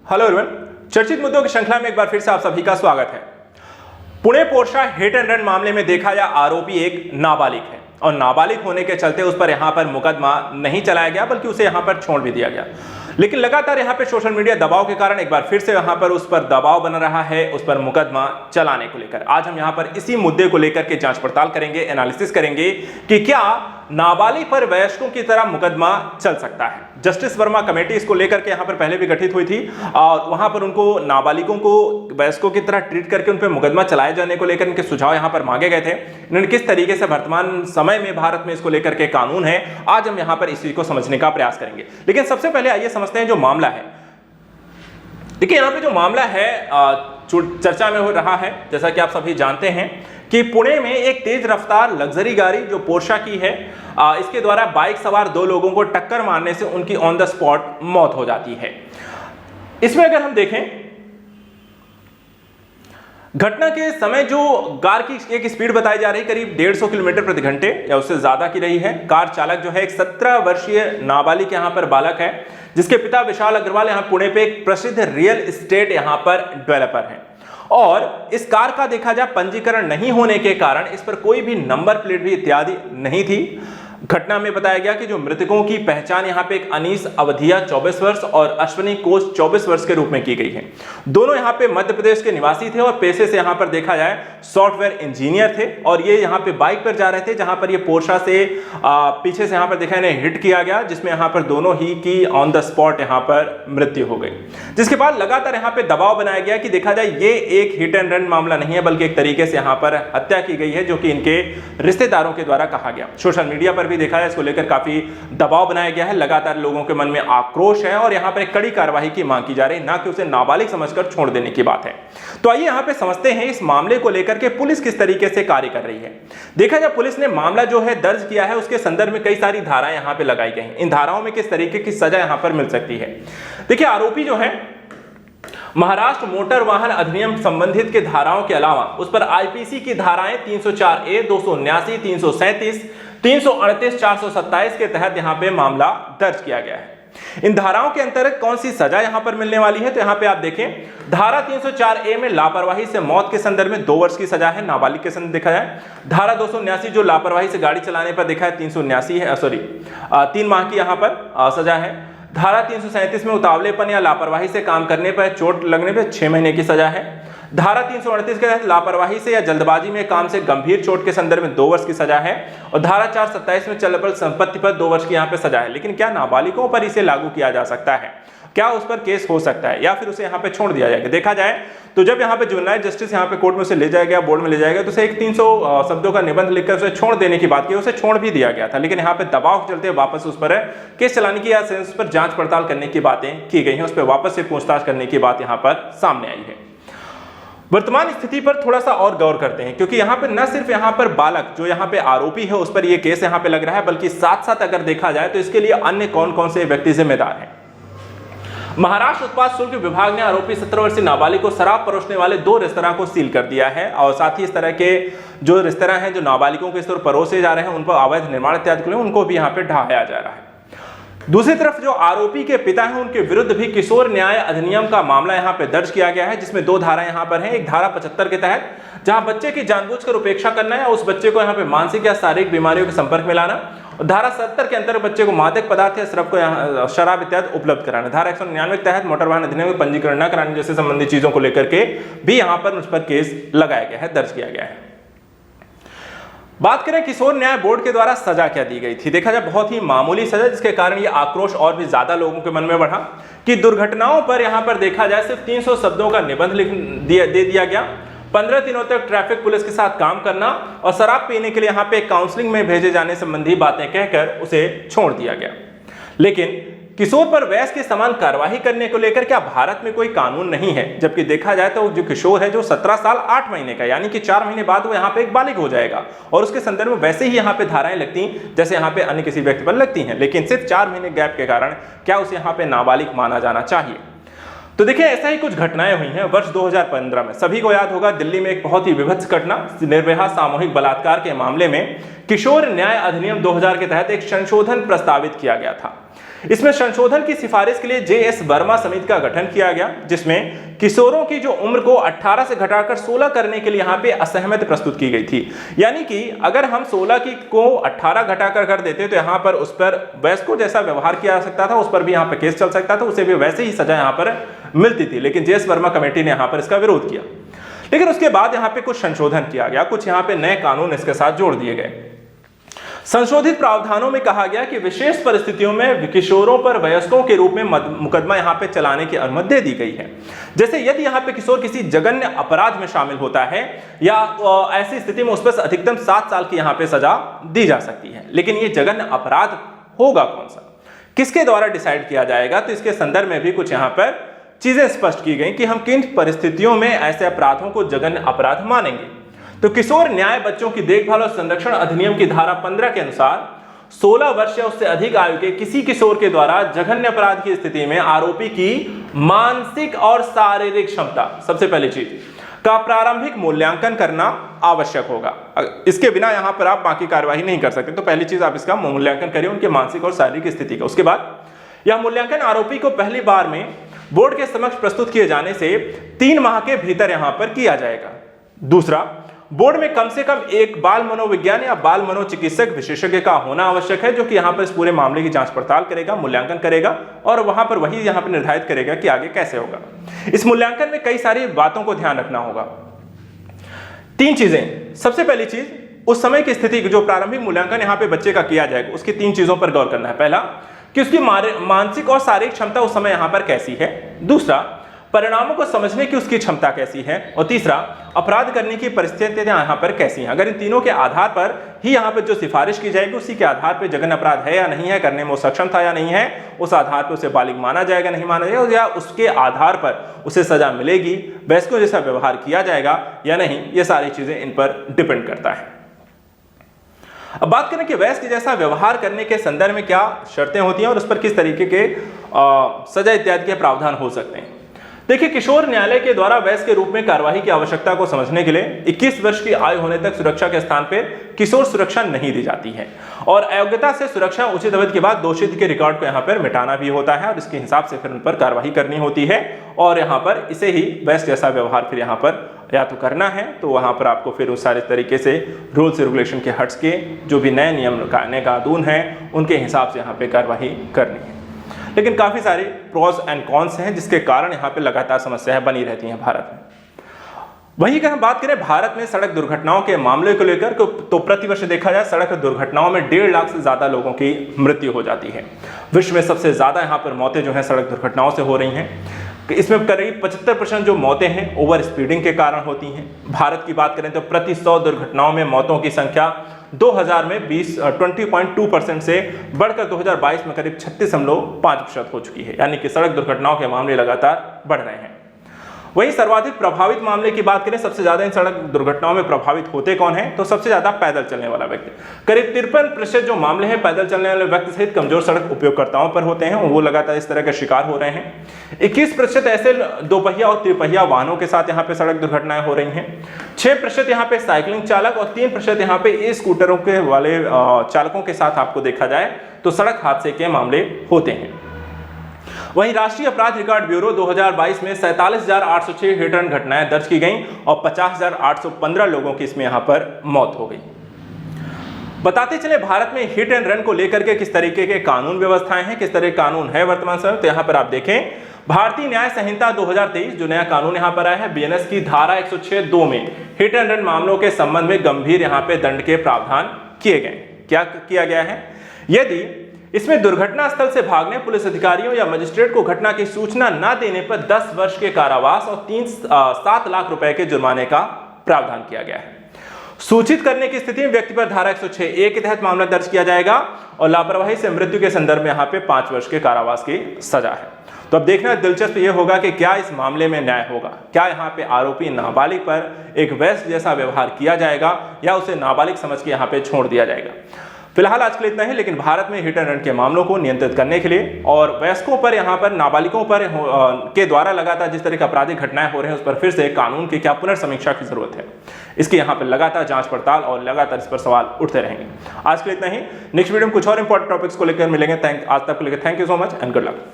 Hello everyone, चर्चित मुद्दों की श्रृंखला में एक बार फिर से आप सभी का स्वागत है। Pune Portia hit and run मामले में देखा जाए आरोपी एक नाबालिग है और नाबालिग होने के चलते उस पर यहां पर मुकदमा नहीं चलाया गया बल्कि उसे यहां पर छोड़ भी दिया गया। लेकिन लगातार यहां पे सोशल मीडिया दबाव के कारण एक बार फिर से यहां पर उस पर दबाव बना रहा है उस पर मुकदमा चलाने को लेकर। आज हम यहां पर इसी मुद्दे को लेकर के जांच पड़ताल करेंगे, एनालिसिस करेंगे कि क्या नाबालिग पर वयस्कों की तरह मुकदमा चल सकता है। जस्टिस वर्मा कमेटी इसको लेकर के यहां पर पहले भी गठित हुई थी और वहां पर उनको नाबालिगों को वयस्कों की तरह ट्रीट करके उन पर मुकदमा चलाए जाने को लेकर इनके सुझाव यहां पर मांगे गए थे। इन्होंने किस तरीके से वर्तमान समय में भारत में इसको लेकर के कानून है, आज हम यहां पर इसी को समझने का प्रयास करेंगे। लेकिन सबसे पहले आइए समझते हैं जो मामला है। देखिए यहां पे जो मामला है चर्चा में हो रहा है, जैसा कि आप सभी जानते हैं कि पुणे में एक तेज रफ्तार लग्जरी गाड़ी जो पोर्शा की है, इसके द्वारा बाइक सवार दो लोगों को टक्कर मारने से उनकी ऑन द स्पॉट मौत हो जाती है। इसमें अगर हम देखें घटना के समय जो कार की एक स्पीड बताई जा रही करीब 150 किलोमीटर प्रति घंटे या उससे ज्यादा की रही है। कार चालक जो है एक 17 वर्षीय नाबालिग यहां पर बालक है, जिसके पिता विशाल अग्रवाल यहां पुणे पे एक प्रसिद्ध रियल एस्टेट यहां पर डेवलपर है। और इस कार का देखा जाए पंजीकरण नहीं होने के कारण इस पर कोई भी नंबर प्लेट भी इत्यादि नहीं थी। घटना में बताया गया कि जो मृतकों की पहचान यहां पे एक अनीस अवधिया 24 वर्ष और अश्विनी कोश 24 वर्ष के रूप में की गई है। दोनों यहां पे मध्य प्रदेश के निवासी थे और पेशे से यहां पर देखा जाए सॉफ्टवेयर इंजीनियर थे और ये यहां पे बाइक पर जा रहे थे, जहां पर ये पोर्शा से पीछे से यहां पर देखा इन्हें हिट किया गया, जिसमें यहां पर दोनों ही की ऑन द स्पॉट यहां पर मृत्यु हो गई। जिसके बाद लगातार यहां पे दबाव बनाया गया कि देखा जाए ये एक हिट एंड रन मामला नहीं है बल्कि एक तरीके से यहां पर हत्या की गई है, जो कि इनके रिश्तेदारों के द्वारा कहा गया। सोशल मीडिया पर भी देखा है इसको लेकर काफी दबाव बनाया गया है। लगातार लोगों के मन में आक्रोश है और यहां पर एक कड़ी कार्रवाई की मांग की जा रही है, ना कि उसे नाबालिग समझकर छोड़ देने की बात है। तो आइए यहां पे समझते हैं इस मामले को लेकर के पुलिस किस तरीके से कार्य कर रही है। देखा जाए पुलिस ने मामला जो है दर्ज किया है, उसके संदर्भ में कई सारी धाराएं यहां पे लगाई गई हैं। इन धाराओं में किस तरीके की सजा यहां पर मिल सकती है। देखिए आरोपी जो है महाराष्ट्र मोटर वाहन अधिनियम संबंधित के धाराओं के अलावा उस पर आईपीसी की धाराएं 304A, 279, 337, 338, 427 के तहत यहां पे मामला दर्ज किया गया है। इन धाराओं के अंतर्गत कौन सी सजा यहां पर मिलने वाली है, तो यहां पे आप देखें धारा 304A में लापरवाही से मौत के संदर्भ में 2 वर्ष की सजा है, नाबालिग के संदर्भ देखा जाए। धारा 279 जो लापरवाही से गाड़ी चलाने पर देखा है 379 है, 3 माह की यहां पर सजा है। धारा 337 में उतावलेपन या लापरवाही से काम करने पर चोट लगने पर 6 महीने की सजा है। धारा 338 के तहत लापरवाही से या जल्दबाजी में काम से गंभीर चोट के संदर्भ में 2 वर्ष की सजा है और धारा 427 में चल संपत्ति पर 2 वर्ष की यहां पे सजा है। लेकिन क्या नाबालिगों पर इसे लागू किया जा सकता है, क्या उस पर केस हो सकता है या फिर उसे यहां पे छोड़ दिया जाएगा। देखा जाए तो जब यहां पे जुवेनाइल जस्टिस यहां पे कोर्ट में उसे ले जाया गया, बोर्ड में ले जाया गया, तो उसे एक 300 शब्दों का निबंध लिखकर उसे छोड़ देने की बात की, उसे छोड़ भी दिया गया था। लेकिन यहां पे दबाव के चलते वापस उस पर केस चलाने की या उस पर जांच पड़ताल करने की बातें की गई हैं, उस पर वापस से पूछताछ करने की बात यहां पर सामने आई है। वर्तमान स्थिति पर थोड़ा सा और गौर करते हैं, क्योंकि यहां पर न सिर्फ यहां पर बालक जो यहां पे आरोपी है उस पर यह केस यहां पे लग रहा है, बल्कि साथ साथ अगर देखा जाए तो इसके लिए अन्य कौन कौन से व्यक्ति जिम्मेदार हैं। महाराष्ट्र उत्पाद शुल्क विभाग ने आरोपी 17 वर्षीय नाबालिग को शराब परोसने वाले 2 रेस्तरां को सील कर दिया है और साथ ही इस तरह के जो रेस्तरां हैं जो नाबालिगों के इस तरह परोसे जा रहे हैं उन पर अवैध निर्माण इत्यादि के लिए उनको भी यहाँ पे ढाया जा रहा है। दूसरी तरफ जो आरोपी के पिता हैं उनके विरुद्ध भी किशोर न्याय अधिनियम का मामला यहाँ पे दर्ज किया गया है, जिसमें 2 धारा यहाँ पर हैं। एक धारा 75 के तहत जहां बच्चे की जानबूझकर उपेक्षा करना या उस बच्चे को यहाँ पे मानसिक या शारीरिक बीमारियों के संपर्क में लाना, और धारा 70 के अंतर्गत बच्चे को मादक पदार्थ या शराब इत्यादि उपलब्ध कराना। धारा 199 के तहत मोटर वाहन अधिनियम में पंजीकरण न कराने जैसे संबंधित चीजों को लेकर के भी यहाँ पर उस पर केस लगाया गया है, दर्ज किया गया है। बात करें किशोर न्याय बोर्ड के द्वारा सजा क्या दी गई थी। देखा जाए बहुत ही मामूली सजा, जिसके कारण ये आक्रोश और भी ज्यादा लोगों के मन में बढ़ा कि दुर्घटनाओं पर यहां पर देखा जाए सिर्फ 300 शब्दों का निबंध दे दिया गया, 15 दिनों तक ट्रैफिक पुलिस के साथ काम करना और शराब पीने के लिए यहां पे काउंसलिंग में भेजे जाने संबंधी बातें कहकर उसे छोड़ दिया गया। लेकिन किशोर पर वयस्क के समान कार्रवाई करने को लेकर क्या भारत में कोई कानून नहीं है, जबकि देखा जाए तो जो किशोर है जो 17 साल 8 महीने का, यानी कि 4 महीने बाद वो यहाँ पे एक बालिग हो जाएगा और उसके संदर्भ में वैसे ही यहाँ पे धाराएं लगती जैसे यहाँ पे अन्य किसी व्यक्ति पर लगती हैं। लेकिन सिर्फ 4 महीने गैप के कारण क्या उसे यहाँ पे नाबालिग माना जाना चाहिए। तो देखिए ऐसा ही कुछ घटनाएं हुई हैं वर्ष 2015 में। सभी को याद होगा दिल्ली में एक बहुत ही विभत्स घटना, निर्भया सामूहिक बलात्कार के मामले में किशोर न्याय अधिनियम 2000 के तहत एक संशोधन प्रस्तावित किया गया था। इसमें संशोधन की सिफारिश के लिए जे.एस. वर्मा समिति का गठन किया गया, जिसमें किशोरों की जो उम्र को 18 से घटाकर 16 करने के लिए यहाँ पे असहमति प्रस्तुत की गई थी। यानी कि अगर हम 16 की को 18 घटाकर कर देते तो यहाँ पर उस पर वयस्कों जैसा व्यवहार किया जा सकता था, उस पर भी यहाँ पे केस चल सकता था, उसे भी वैसे ही सजा यहाँ पर मिलती थी। लेकिन जे.एस. वर्मा कमेटी ने यहाँ पर इसका विरोध किया। लेकिन उसके बाद यहाँ पे कुछ संशोधन किया गया, कुछ यहाँ पे नए कानून इसके साथ जोड़ दिए गए। संशोधित प्रावधानों में कहा गया कि विशेष परिस्थितियों में किशोरों पर वयस्कों के रूप में मुकदमा यहाँ पे चलाने की अनुमति दे दी गई है। जैसे यदि यहाँ पे किशोर किसी जघन्य अपराध में शामिल होता है या ऐसी स्थिति में उस पर अधिकतम 7 साल की यहाँ पे सजा दी जा सकती है। लेकिन ये जघन्य अपराध होगा कौन सा, किसके द्वारा डिसाइड किया जाएगा, तो इसके संदर्भ में भी कुछ यहाँ पर चीजें स्पष्ट की गई कि हम किन परिस्थितियों में ऐसे अपराधों को जघन्य अपराध मानेंगे। तो किशोर न्याय बच्चों की देखभाल और संरक्षण अधिनियम की धारा 15 के अनुसार 16 वर्ष या उससे अधिक आयु के किसी किशोर के द्वारा जघन्य अपराध की स्थिति में आरोपी की मानसिक और शारीरिक क्षमता, सबसे पहली चीज, का प्रारंभिक मूल्यांकन करना आवश्यक होगा। इसके बिना यहां पर आप बाकी कार्यवाही नहीं कर सकते। तो पहली चीज आप इसका मूल्यांकन करिए उनके मानसिक और शारीरिक स्थिति का। उसके बाद यह मूल्यांकन आरोपी को पहली बार में बोर्ड के समक्ष प्रस्तुत किए जाने से 3 माह के भीतर यहां पर किया जाएगा। दूसरा, बोर्ड में कम से कम एक बाल मनोविज्ञान या बाल मनोचिकित्सक विशेषज्ञ का होना आवश्यक है, जो कि यहां पर इस पूरे मामले की जांच पड़ताल करेगा, मूल्यांकन करेगा और वहां पर वही यहां पर निर्धारित करेगा कि आगे कैसे होगा। इस मूल्यांकन में कई सारी बातों को ध्यान रखना होगा। 3 चीजें। सबसे पहली चीज, उस समय की स्थिति जो प्रारंभिक मूल्यांकन यहां पे बच्चे का किया जाएगा उसकी 3 चीजों पर गौर करना है। पहला, कि उसकी मानसिक और शारीरिक क्षमता उस समय यहां पर कैसी है। दूसरा, परिणामों को समझने की उसकी क्षमता कैसी है। और तीसरा, अपराध करने की परिस्थितियां यहाँ पर कैसी हैं। अगर इन तीनों के आधार पर ही यहाँ पर जो सिफारिश की जाएगी उसी के आधार पर जघन्य अपराध है या नहीं है, करने में वो सक्षम था या नहीं है, उस आधार पर उसे बालिग माना जाएगा नहीं माना जाएगा, या उसके आधार पर उसे सजा मिलेगी, वयस्कों जैसा व्यवहार किया जाएगा या नहीं, ये सारी चीजें इन पर डिपेंड करता है। अब बात करें कि वयस्क जैसा व्यवहार करने के संदर्भ में क्या शर्तें होती हैं और उस पर किस तरीके के सजा इत्यादि के प्रावधान हो सकते हैं। देखिए, किशोर न्यायालय के द्वारा वयस्क के रूप में कार्यवाही की आवश्यकता को समझने के लिए 21 वर्ष की आयु होने तक सुरक्षा के स्थान पर किशोर सुरक्षा नहीं दी जाती है और अयोग्यता से सुरक्षा उचित अवधि के बाद दोषित के रिकॉर्ड को यहाँ पर मिटाना भी होता है और इसके हिसाब से फिर उन पर कार्यवाही करनी होती है और यहाँ पर इसे ही वयस्क जैसा व्यवहार फिर यहाँ पर या तो करना है तो वहाँ पर आपको फिर उस सारे तरीके से रूल्स रेगुलेशन के हट्स के जो भी नए नियम नए कानून हैं उनके हिसाब से यहाँ पे कार्यवाही करनी है। लेकिन काफ़ी सारे प्रोस एंड कॉन्स हैं जिसके कारण यहाँ पे लगातार समस्याएं बनी रहती हैं भारत में। वहीं अगर हम बात करें भारत में सड़क दुर्घटनाओं के मामले को लेकर तो प्रतिवर्ष देखा जाए सड़क दुर्घटनाओं में 1.5 लाख से ज़्यादा लोगों की मृत्यु हो जाती है। विश्व में सबसे ज़्यादा यहाँ पर मौतें जो हैं सड़क दुर्घटनाओं से हो रही हैं। इसमें करीब 75% जो मौतें हैं ओवर स्पीडिंग के कारण होती हैं। भारत की बात करें तो प्रति 100 दुर्घटनाओं में मौतों की संख्या 2000 में 20.2% से बढ़कर 2022 में करीब 36.5% हो चुकी है। यानी कि सड़क दुर्घटनाओं के मामले लगातार बढ़ रहे हैं। वहीं सर्वाधिक प्रभावित मामले की बात करें, सबसे ज्यादा इन सड़क दुर्घटनाओं में प्रभावित होते कौन हैं, तो सबसे ज्यादा पैदल चलने वाला व्यक्ति। करीब 53% जो मामले हैं पैदल चलने वाले व्यक्ति सहित कमजोर सड़क उपयोगकर्ताओं पर होते हैं, वो लगातार इस तरह के शिकार हो रहे हैं। 21% ऐसे दोपहिया और त्रिपहिया वाहनों के साथ यहाँ पे सड़क दुर्घटनाएं हो रही हैं। 6% यहाँ पे साइकिलिंग चालक और 3% यहाँ पे ई स्कूटरों के वाले चालकों के साथ आपको देखा जाए तो सड़क हादसे के मामले होते हैं। वहीं राष्ट्रीय अपराध रिकॉर्ड ब्यूरो 2022 में 47,806 हिट रन घटनाएं दर्ज की गईं और 50,815 लोगों की इसमें यहां पर मौत हो गई। बताते चले भारत में हिट एंड रन को लेकर के किस तरीके के कानून व्यवस्थाएं हैं, किस तरह के कानून है वर्तमान समय। तो यहां पर आप देखें भारतीय न्याय संहिता 2023 जो नया कानून यहां पर आया है, बीएनएस की धारा 106(2) में हिट एंड रन मामलों के संबंध में गंभीर यहां पे दंड के प्रावधान किए गए। क्या किया गया है, यदि इसमें दुर्घटना स्थल से भागने पुलिस अधिकारियों या मजिस्ट्रेट को घटना की सूचना न देने पर 10 वर्ष के कारावास और 7 लाख रुपए के जुर्माने का प्रावधान किया गया है। सूचित करने की स्थिति में व्यक्ति पर धारा 106(a) के तहत मामला दर्ज किया जाएगा और लापरवाही से मृत्यु के संदर्भ में यहाँ पे 5 वर्ष के कारावास की सजा है। तो अब देखना दिलचस्प ये होगा कि क्या इस मामले में न्याय होगा, क्या यहाँ पे आरोपी नाबालिग पर एक वयस्क जैसा व्यवहार किया जाएगा या उसे नाबालिग समझ के यहाँ पे छोड़ दिया जाएगा। फिलहाल आज के लिए इतना ही, लेकिन भारत में हिट एंड रन के मामलों को नियंत्रित करने के लिए और वयस्कों पर, यहाँ पर नाबालिगों पर के द्वारा लगातार जिस तरह की आपराधिक घटनाएं हो रहे हैं उस पर फिर से कानून की क्या पुनर्समीक्षा की जरूरत है, इसकी यहाँ पर लगातार जांच पड़ताल और लगातार इस पर सवाल उठते रहेंगे। आज के लिए इतना ही, नेक्स्ट वीडियो में कुछ और इंपॉर्टेंट टॉपिक्स को लेकर मिलेंगे। आज तक के लिए thank you so much and good luck.